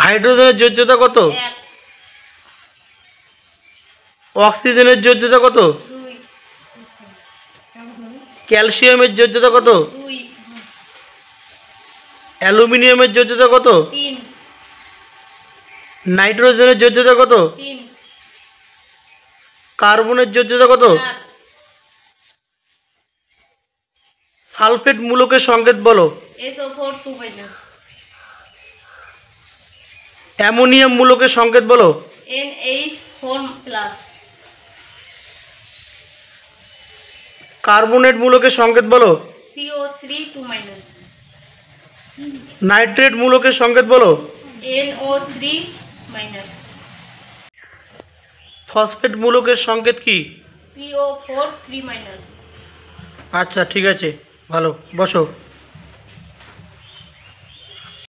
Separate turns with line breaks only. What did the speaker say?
হাইড্রোজেনের যোজ্যতা কত?
1
অক্সিজেনের যোজ্যতা কত?
2
ক্যালসিয়ামের যোজ্যতা কত?
2
অ্যালুমিনিয়ামের যোজ্যতা কত?
3
নাইট্রোজেনের যোজ্যতা কত?
3
কার্বনের যোজ্যতা কত?
4
সালফেট মূলকের সংকেত বলো।
SO4 2
অ্যামোনিয়াম মূলকের সংকেত বলো।
NH4+।
কার্বনেট মূলকের সংকেত বলো।
CO3 2-।
নাইট্রেট মূলকের সংকেত বলো।
NO3-।
ফসফেট মূলকের সংকেত কি?
PO4 3-।
আচ্ছা ঠিক আছে, ভালো, বসো।